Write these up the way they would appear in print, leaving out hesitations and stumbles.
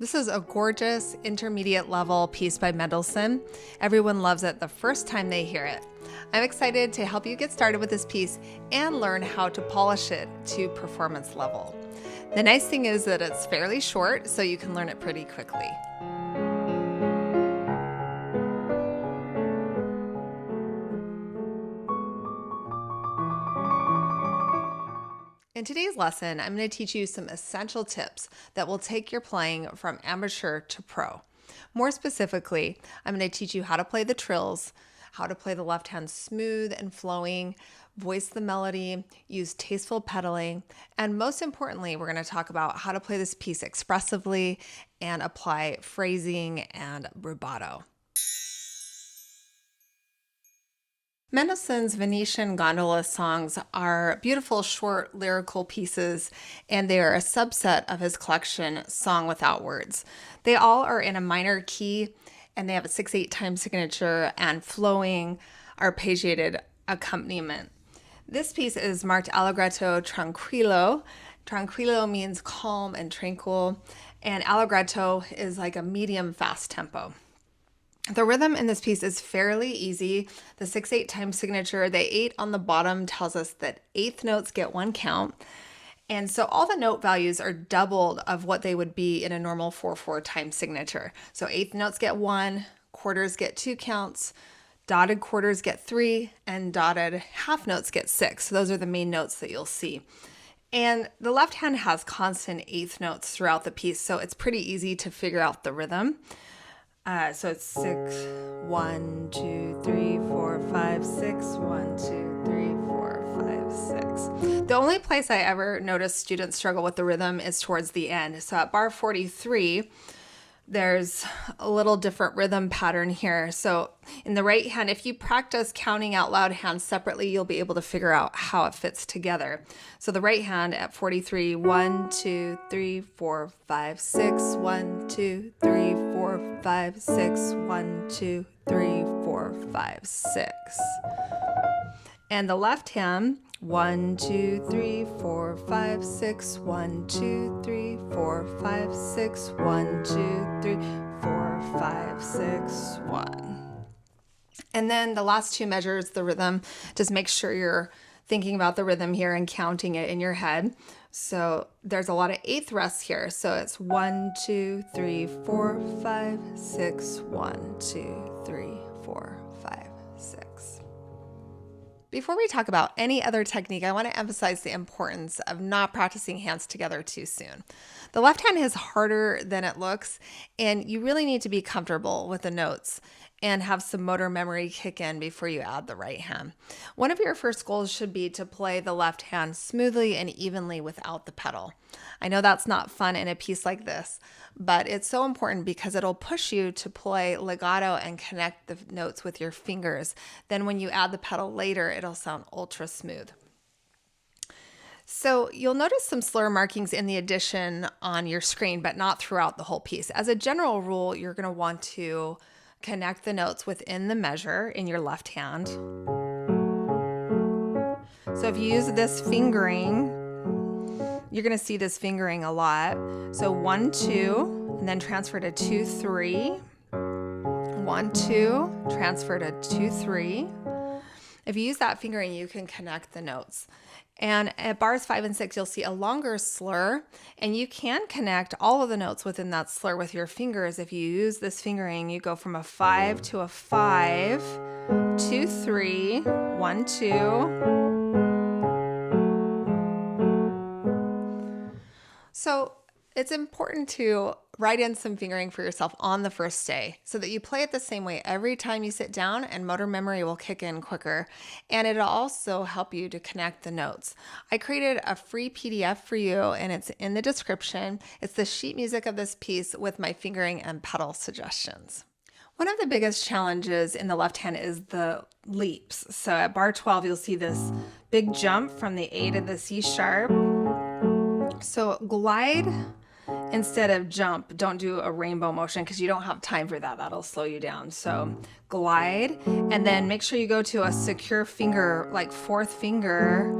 This is a gorgeous intermediate level piece by Mendelssohn. Everyone loves it the first time they hear it. I'm excited to help you get started with this piece and learn how to polish it to performance level. The nice thing is that it's fairly short, so you can learn it pretty quickly. In today's lesson, I'm going to teach you some essential tips that will take your playing from amateur to pro. More specifically, I'm going to teach you how to play the trills, how to play the left hand smooth and flowing, voice the melody, use tasteful pedaling, and most importantly, we're going to talk about how to play this piece expressively and apply phrasing and rubato. Mendelssohn's Venetian gondola songs are beautiful short lyrical pieces, and they are a subset of his collection Song Without Words. They all are in a minor key, and they have a 6/8 time signature and flowing arpeggiated accompaniment. This piece is marked Allegretto tranquillo. Tranquillo means calm and tranquil, and allegretto is like a medium fast tempo. The rhythm in this piece is fairly easy. The 6/8 time signature, the 8 on the bottom tells us that eighth notes get one count. And so all the note values are doubled of what they would be in a normal 4/4 time signature. So eighth notes get 1, quarters get 2 counts, dotted quarters get 3, and dotted half notes get 6. So those are the main notes that you'll see. And the left hand has constant eighth notes throughout the piece, so it's pretty easy to figure out the rhythm. So it's 6, 1, 2, 3, 4, 5, 6, 1, 2, 3, 4, 5, 6. The only place I ever noticed students struggle with the rhythm is towards the end. So at bar 43, there's a little different rhythm pattern here. So in the right hand, if you practice counting out loud hands separately, you'll be able to figure out how it fits together. So the right hand at 43, 1, 2, 3, 4, 5, 6, 1, 2, 3, 4, 5, 6, 1, 2, 3, 4, 5, 6. And the left hand, 1, 2, 3, 4, 5, 6, 1, 2, 3, 4, 5, 6, 1, 2, 3, 4, 5, 6, 1. And then the last two measures, the rhythm, just make sure you're thinking about the rhythm here and counting it in your head. So there's a lot of eighth rests here. So it's 1, 2, 3, 4, 5, 6, 1, 2, 3, 4, 5, 6. Before we talk about any other technique, I want to emphasize the importance of not practicing hands together too soon. The left hand is harder than it looks, and you really need to be comfortable with the notes and have some motor memory kick in before you add the right hand. One of your first goals should be to play the left hand smoothly and evenly without the pedal. I know that's not fun in a piece like this, but it's so important because it'll push you to play legato and connect the notes with your fingers. Then when you add the pedal later, it'll sound ultra smooth. So you'll notice some slur markings in the addition on your screen, but not throughout the whole piece. As a general rule, you're going to want to connect the notes within the measure in your left hand. So if you use this fingering, you're going to see this fingering a lot. So 1, 2, and then transfer to 2, 3. 1, 2, transfer to 2, 3. If you use that fingering, you can connect the notes. And at bars 5 and 6, you'll see a longer slur, and you can connect all of the notes within that slur with your fingers. If you use this fingering, you go from a 5 to a 5, 2, 3, 1, 2. So it's important to write in some fingering for yourself on the first day so that you play it the same way every time you sit down, and motor memory will kick in quicker. And it'll also help you to connect the notes. I created a free PDF for you, and it's in the description. It's the sheet music of this piece with my fingering and pedal suggestions. One of the biggest challenges in the left hand is the leaps. So at bar 12, you'll see this big jump from the A to the C sharp. So glide instead of jump. Don't do a rainbow motion because you don't have time for that. That'll slow you down. So glide, and then make sure you go to a secure finger, like fourth finger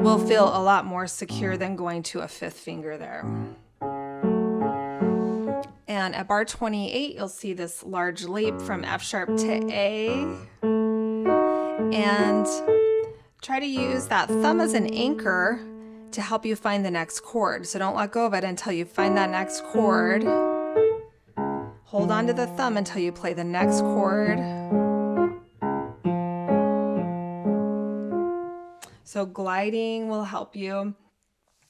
will feel a lot more secure than going to a fifth finger there. And at bar 28, you'll see this large leap from F sharp to A. And try to use that thumb as an anchor to help you find the next chord. So don't let go of it until you find that next chord. Hold on to the thumb until you play the next chord. So gliding will help you.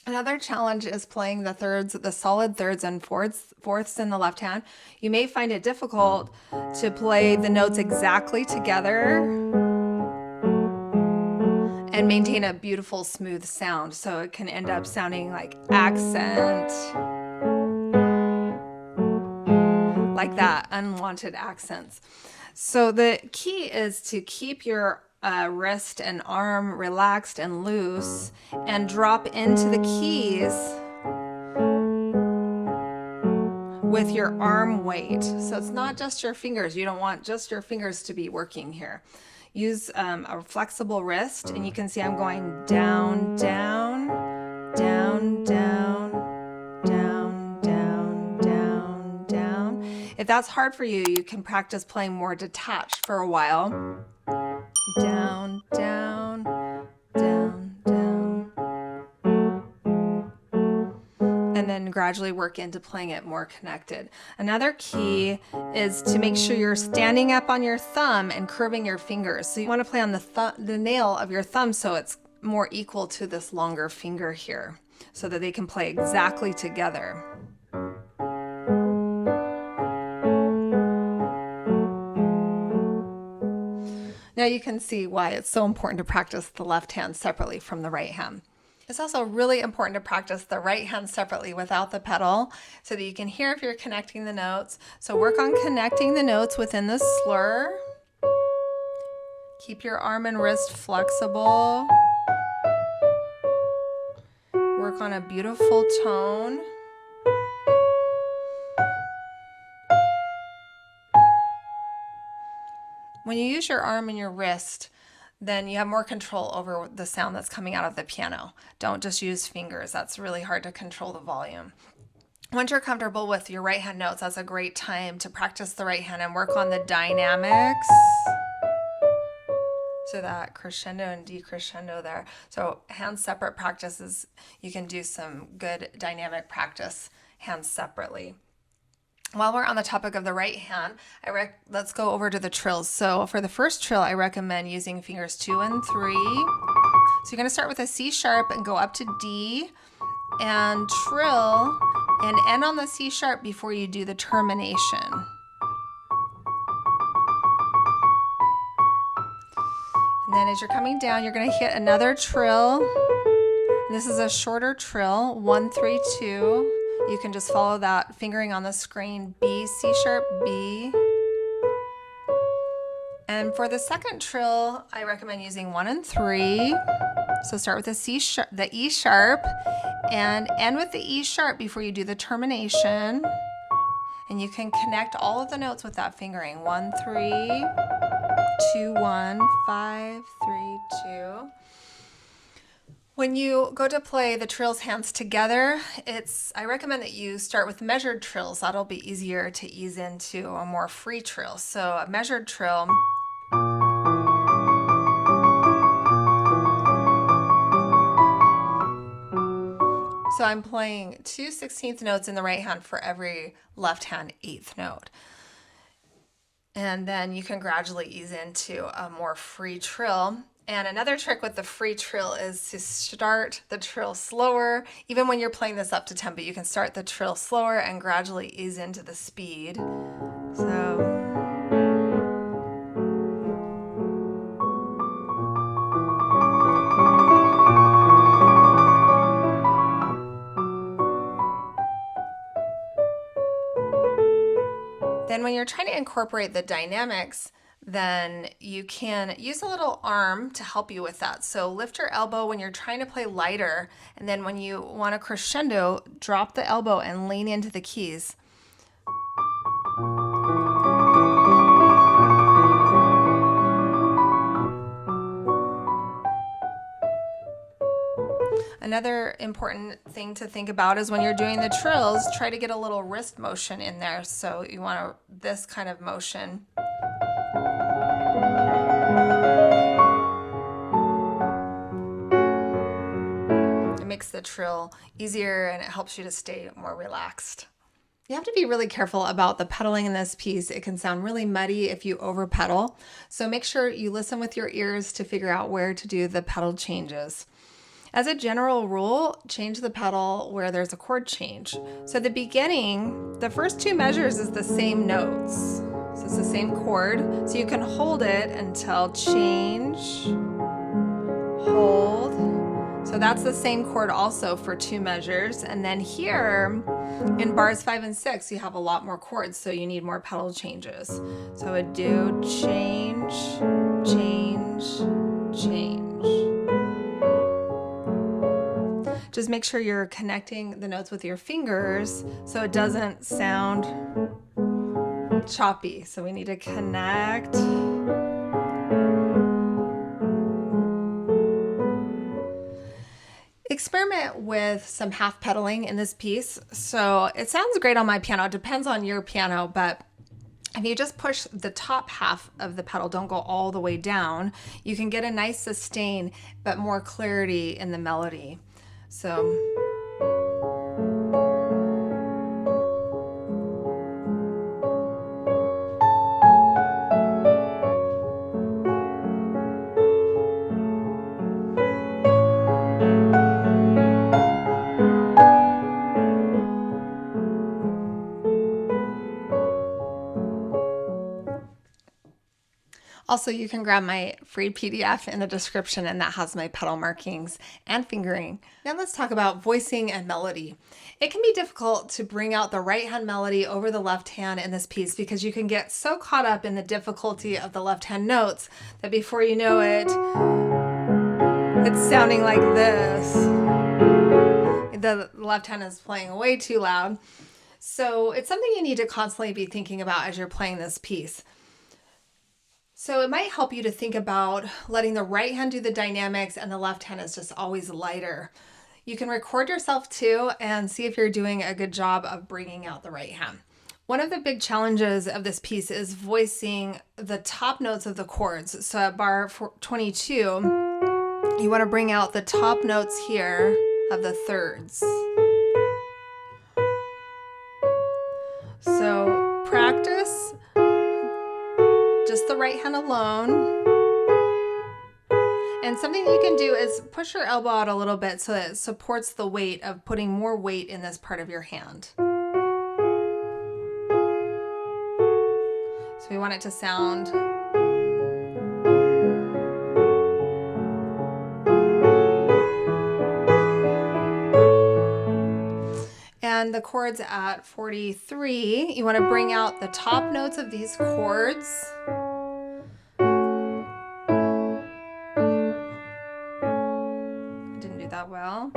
Another challenge is playing the thirds, the solid thirds and fourths in the left hand. You may find it difficult to play the notes exactly together and maintain a beautiful smooth sound. So it can end up sounding like accent, like that, unwanted accents. So the key is to keep your wrist and arm relaxed and loose and drop into the keys with your arm weight. So it's not just your fingers. You don't want just your fingers to be working here. Use a flexible wrist, and you can see I'm going down, down, down, down, down, down, down, down. If that's hard for you, you can practice playing more detached for a while. Down, down, down, down. And then gradually work into playing it more connected. Another key is to make sure you're standing up on your thumb and curving your fingers. So you want to play on the nail of your thumb so it's more equal to this longer finger here, so that they can play exactly together. Now you can see why it's so important to practice the left hand separately from the right hand. It's also really important to practice the right hand separately without the pedal so that you can hear if you're connecting the notes. So work on connecting the notes within the slur. Keep your arm and wrist flexible. Work on a beautiful tone. When you use your arm and your wrist, then you have more control over the sound that's coming out of the piano. Don't just use fingers. That's really hard to control the volume. Once you're comfortable with your right hand notes, that's a great time to practice the right hand and work on the dynamics. So that crescendo and decrescendo there. So hand separate practices, you can do some good dynamic practice hands separately. While we're on the topic of the right hand, let's go over to the trills. So for the first trill, I recommend using fingers 2 and 3. So you're going to start with a C sharp and go up to D and trill and end on the C sharp before you do the termination. And then as you're coming down, you're going to hit another trill. This is a shorter trill, 1, 3, 2. You can just follow that fingering on the screen, B, C sharp, B. And for the second trill, I recommend using 1 and 3. So start with the C sharp, the E sharp, and end with the E sharp before you do the termination. And you can connect all of the notes with that fingering. 1, 3, 2, 1, 5, 3, 2. When you go to play the trills hands together, I recommend that you start with measured trills. That'll be easier to ease into a more free trill. So a measured trill. So I'm playing 2 16th notes in the right hand for every left hand 8th note. And then you can gradually ease into a more free trill. And another trick with the free trill is to start the trill slower. Even when you're playing this up to tempo, you can start the trill slower and gradually ease into the speed. So. Then when you're trying to incorporate the dynamics, then you can use a little arm to help you with that. So lift your elbow when you're trying to play lighter, and then when you want a crescendo, drop the elbow and lean into the keys. Another important thing to think about is when you're doing the trills, try to get a little wrist motion in there. So you want this kind of motion. It makes the trill easier and it helps you to stay more relaxed. You have to be really careful about the pedaling in this piece. It can sound really muddy if you over pedal. So make sure you listen with your ears to figure out where to do the pedal changes. As a general rule, change the pedal where there's a chord change. So at the beginning, the first two measures is the same notes. So it's the same chord. So you can hold it until change, hold. So that's the same chord also for two measures. And then here in bars 5 and 6, you have a lot more chords, so you need more pedal changes. So I would do change, change, change. Just make sure you're connecting the notes with your fingers so it doesn't sound choppy. So we need to connect. Experiment with some half pedaling in this piece. So it sounds great on my piano. It depends on your piano, but if you just push the top half of the pedal, don't go all the way down, you can get a nice sustain, but more clarity in the melody. So also, you can grab my free PDF in the description, and that has my pedal markings and fingering. Now let's talk about voicing and melody. It can be difficult to bring out the right hand melody over the left hand in this piece because you can get so caught up in the difficulty of the left hand notes that before you know it, it's sounding like this. The left hand is playing way too loud. So it's something you need to constantly be thinking about as you're playing this piece. So it might help you to think about letting the right hand do the dynamics and the left hand is just always lighter. You can record yourself too and see if you're doing a good job of bringing out the right hand. One of the big challenges of this piece is voicing the top notes of the chords. So at bar 22, you want to bring out the top notes here of the thirds. So practice just the right hand alone. And something you can do is push your elbow out a little bit so that it supports the weight of putting more weight in this part of your hand. So we want it to sound and the chords at 43, you want to bring out the top notes of these chords. Didn't do that well.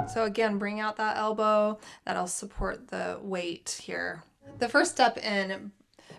So again, bring out that elbow. That'll support the weight here. The first step in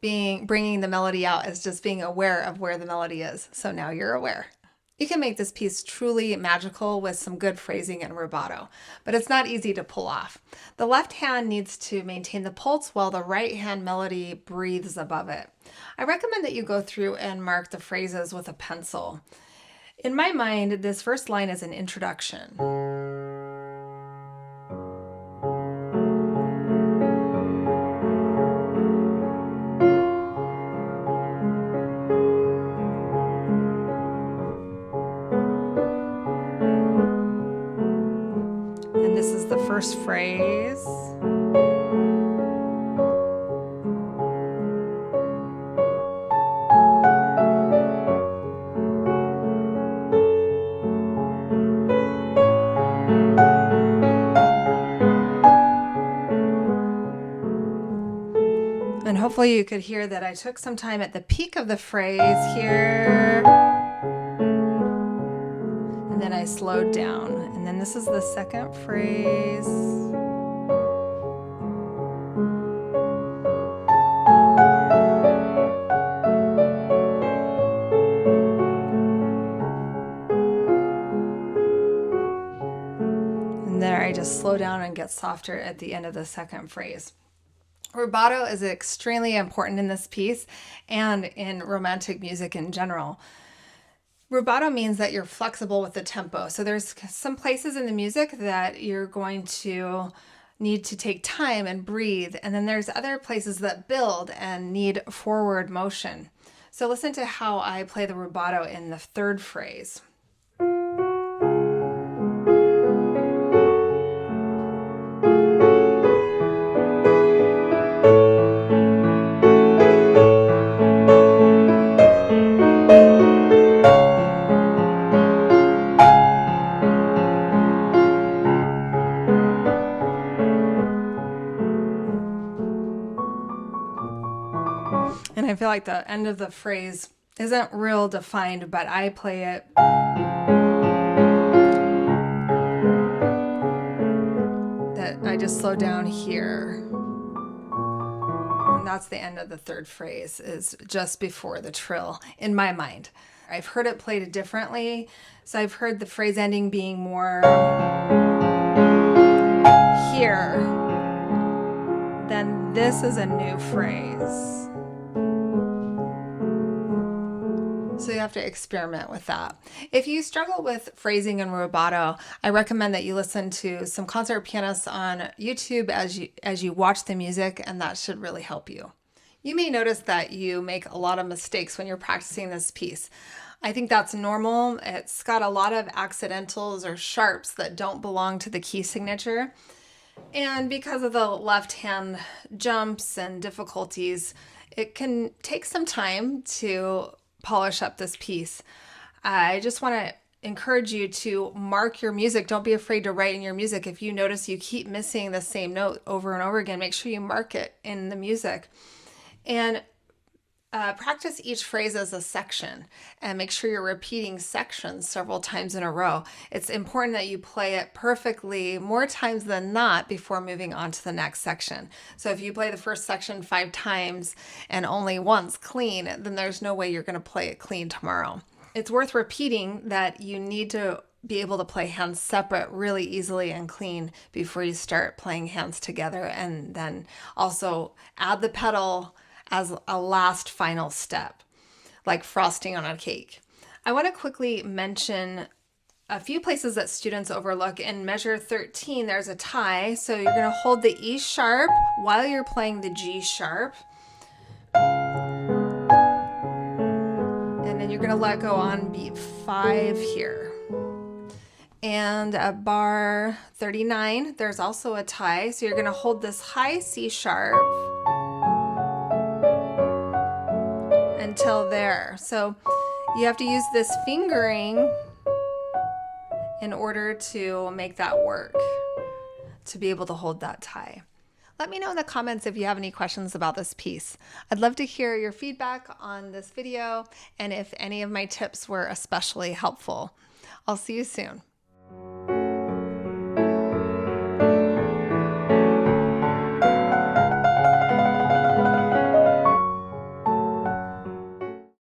bringing the melody out is just being aware of where the melody is. So now you're aware. You can make this piece truly magical with some good phrasing and rubato, but it's not easy to pull off. The left hand needs to maintain the pulse while the right hand melody breathes above it. I recommend that you go through and mark the phrases with a pencil. In my mind, this first line is an introduction. This is the first phrase. And hopefully you could hear that I took some time at the peak of the phrase here. And then I slowed down. And then this is the second phrase. And then I just slow down and get softer at the end of the second phrase. Rubato is extremely important in this piece and in romantic music in general. Rubato means that you're flexible with the tempo. So there's some places in the music that you're going to need to take time and breathe. And then there's other places that build and need forward motion. So listen to how I play the rubato in the third phrase. And I feel like the end of the phrase isn't real defined, but I play it that I just slow down here. And that's the end of the third phrase, is just before the trill in my mind. I've heard it played differently. So I've heard the phrase ending being more here. Then this is a new phrase. So you have to experiment with that. If you struggle with phrasing and rubato, I recommend that you listen to some concert pianists on YouTube as you watch the music, and that should really help you. You may notice that you make a lot of mistakes when you're practicing this piece. I think that's normal. It's got a lot of accidentals or sharps that don't belong to the key signature. And because of the left hand jumps and difficulties, it can take some time to polish up this piece. I just want to encourage you to mark your music. Don't be afraid to write in your music. If you notice you keep missing the same note over and over again, make sure you mark it in the music. And practice each phrase as a section and make sure you're repeating sections several times in a row. It's important that you play it perfectly more times than not before moving on to the next section. So if you play the first section 5 times and only once clean, then there's no way you're going to play it clean tomorrow. It's worth repeating that you need to be able to play hands separate really easily and clean before you start playing hands together, and then also add the pedal as a last final step, like frosting on a cake. I want to quickly mention a few places that students overlook. In measure 13, there's a tie. So you're going to hold the E sharp while you're playing the G sharp. And then you're going to let go on beat 5 here. And at bar 39, there's also a tie. So you're going to hold this high C sharp until there. So you have to use this fingering in order to make that work, to be able to hold that tie. Let me know in the comments if you have any questions about this piece. I'd love to hear your feedback on this video and if any of my tips were especially helpful. I'll see you soon.